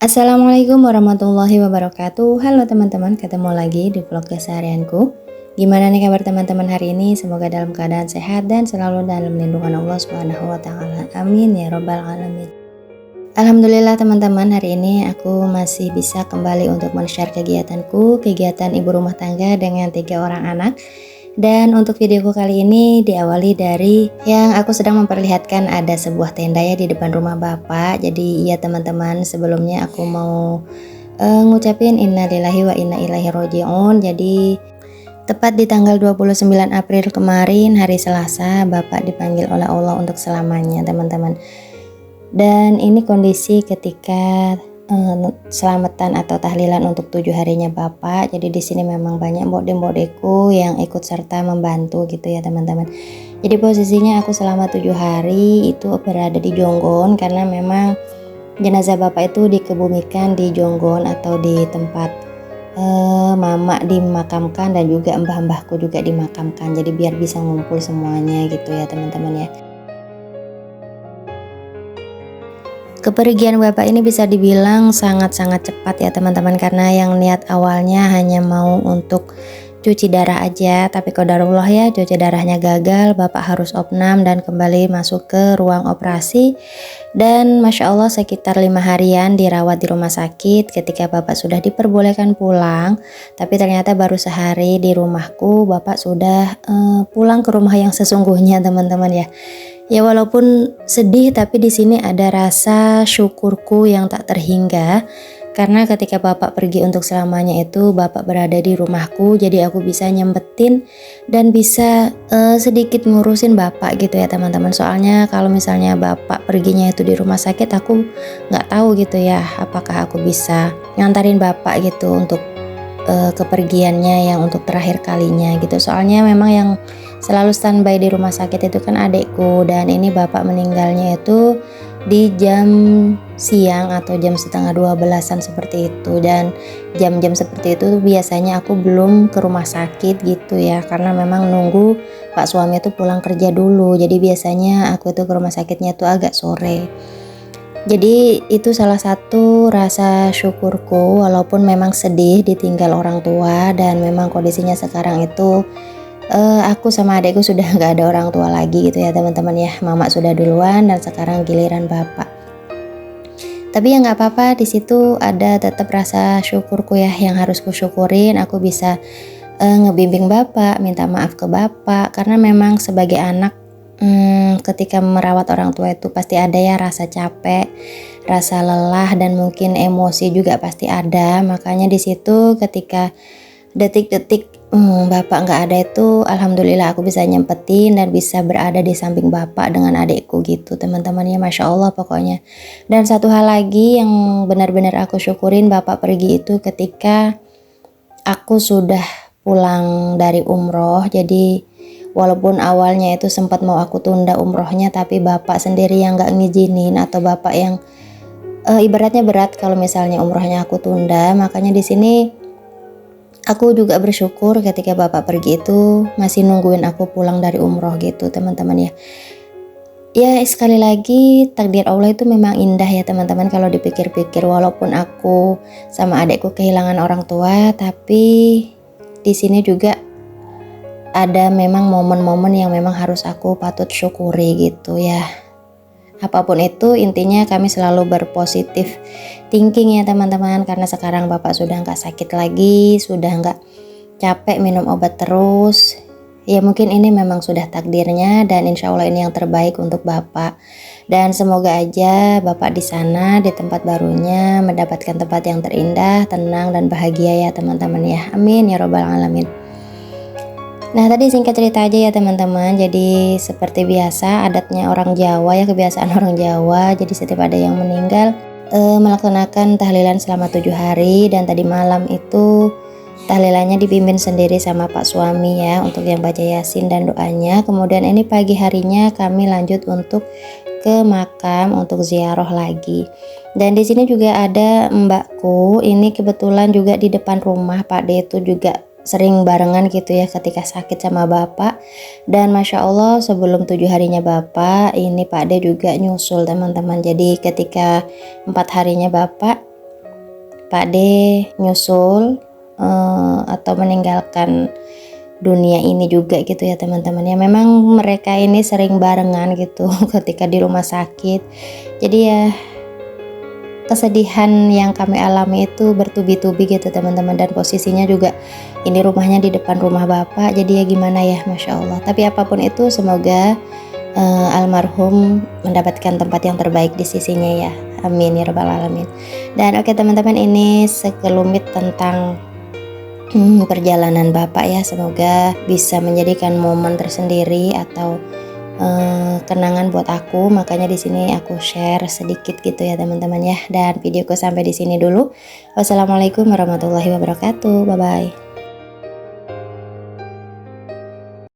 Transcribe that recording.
Assalamualaikum warahmatullahi wabarakatuh. Halo teman-teman, ketemu lagi di vlog keseharianku. Gimana nih kabar teman-teman hari ini? Semoga dalam keadaan sehat dan selalu dalam lindungan Allah Subhanahu wa taala. Amin ya robbal alamin. Alhamdulillah teman-teman, hari ini aku masih bisa kembali untuk men-share kegiatan ibu rumah tangga dengan 3 orang anak. Dan untuk videoku kali ini diawali dari yang aku sedang memperlihatkan ada sebuah tenda ya di depan rumah bapak. Jadi ya teman-teman, sebelumnya aku mau ngucapin innalillahi wa inna ilaihi roji'un. Jadi tepat di tanggal 29 April kemarin hari Selasa, bapak dipanggil oleh Allah untuk selamanya teman-teman. Dan ini kondisi ketika selamatan atau tahlilan untuk 7 harinya bapak. Jadi di sini memang banyak mbok-mbokku yang ikut serta membantu gitu ya teman-teman. Jadi posisinya aku selama 7 hari itu berada di Jonggon karena memang jenazah bapak itu dikebumikan di Jonggon atau di tempat mama dimakamkan dan juga mbah-mbahku juga dimakamkan. Jadi biar bisa ngumpul semuanya gitu ya teman-teman ya. Kepergian bapak ini bisa dibilang sangat-sangat cepat ya teman-teman, karena yang niat awalnya hanya mau untuk cuci darah aja, tapi qadarullah ya, cuci darahnya gagal, bapak harus opnam dan kembali masuk ke ruang operasi. Dan Masya Allah sekitar 5 harian dirawat di rumah sakit ketika bapak sudah diperbolehkan pulang. Tapi ternyata baru sehari di rumahku bapak sudah pulang ke rumah yang sesungguhnya teman-teman ya. Ya walaupun sedih, tapi di sini ada rasa syukurku yang tak terhingga. Karena ketika bapak pergi untuk selamanya itu bapak berada di rumahku, jadi aku bisa nyempetin dan bisa sedikit ngurusin bapak gitu ya teman-teman. Soalnya kalau misalnya bapak perginya itu di rumah sakit, aku nggak tahu gitu ya apakah aku bisa ngantarin bapak gitu untuk kepergiannya yang untuk terakhir kalinya gitu. Soalnya memang yang selalu standby di rumah sakit itu kan adikku, dan ini bapak meninggalnya itu di jam siang atau jam setengah 12-an seperti itu. Dan jam-jam seperti itu biasanya aku belum ke rumah sakit gitu ya, karena memang nunggu pak suami itu pulang kerja dulu. Jadi biasanya aku itu ke rumah sakitnya tuh agak sore. Jadi itu salah satu rasa syukurku, walaupun memang sedih ditinggal orang tua dan memang kondisinya sekarang itu aku sama adekku sudah nggak ada orang tua lagi gitu ya teman-teman ya. Mama sudah duluan dan sekarang giliran bapak. Tapi ya nggak apa-apa, di situ ada tetap rasa syukurku ya yang harus kusyukurin. Aku bisa ngebimbing bapak, minta maaf ke bapak, karena memang sebagai anak ketika merawat orang tua itu pasti ada ya rasa capek, rasa lelah, dan mungkin emosi juga pasti ada. Makanya di situ ketika detik-detik bapak nggak ada itu, alhamdulillah aku bisa nyempetin dan bisa berada di samping bapak dengan adikku gitu teman-teman ya. Masya Allah pokoknya. Dan satu hal lagi yang benar-benar aku syukurin bapak pergi itu ketika aku sudah pulang dari umroh. Jadi walaupun awalnya itu sempat mau aku tunda umrohnya, tapi bapak sendiri yang nggak ngizinin, atau bapak yang ibaratnya berat kalau misalnya umrohnya aku tunda. Makanya di sini aku juga bersyukur ketika bapak pergi itu masih nungguin aku pulang dari umroh gitu teman-teman ya. Ya sekali lagi takdir Allah itu memang indah ya teman-teman kalau dipikir-pikir. Walaupun aku sama adekku kehilangan orang tua, tapi di sini juga ada memang momen-momen yang memang harus aku patut syukuri gitu ya. Apapun itu intinya kami selalu berpositif thinking ya teman-teman, karena sekarang bapak sudah nggak sakit lagi, sudah nggak capek minum obat terus. Ya mungkin ini memang sudah takdirnya, dan insya Allah ini yang terbaik untuk bapak. Dan semoga aja bapak di sana di tempat barunya mendapatkan tempat yang terindah, tenang dan bahagia ya teman-teman ya. Amin ya robbal alamin. Nah tadi singkat cerita aja ya teman-teman. Jadi seperti biasa adatnya orang Jawa ya, kebiasaan orang Jawa. Jadi setiap ada yang meninggal melaksanakan tahlilan selama 7 hari. Dan tadi malam itu tahlilannya dipimpin sendiri sama pak suami ya, untuk yang baca yasin dan doanya. Kemudian ini pagi harinya kami lanjut untuk ke makam untuk ziarah lagi. Dan di sini juga ada mbakku. Ini kebetulan juga di depan rumah Pak D itu juga sering barengan gitu ya ketika sakit sama bapak. Dan Masya Allah sebelum 7 harinya bapak, ini Pak D juga nyusul teman-teman. Jadi ketika 4 harinya bapak, Pak D nyusul atau meninggalkan dunia ini juga gitu ya teman-teman ya. Memang mereka ini sering barengan gitu ketika di rumah sakit. Jadi ya kesedihan yang kami alami itu bertubi-tubi gitu teman-teman, dan posisinya juga ini rumahnya di depan rumah bapak, jadi ya gimana ya, Masya Allah. Tapi apapun itu semoga almarhum mendapatkan tempat yang terbaik di sisinya ya, amin ya rabbal alamin. Dan oke teman-teman, ini sekelumit tentang perjalanan bapak ya, semoga bisa menjadikan momen tersendiri atau kenangan buat aku, makanya di sini aku share sedikit gitu ya teman-teman ya. Dan videoku sampai di sini dulu. Wassalamualaikum warahmatullahi wabarakatuh. Bye bye.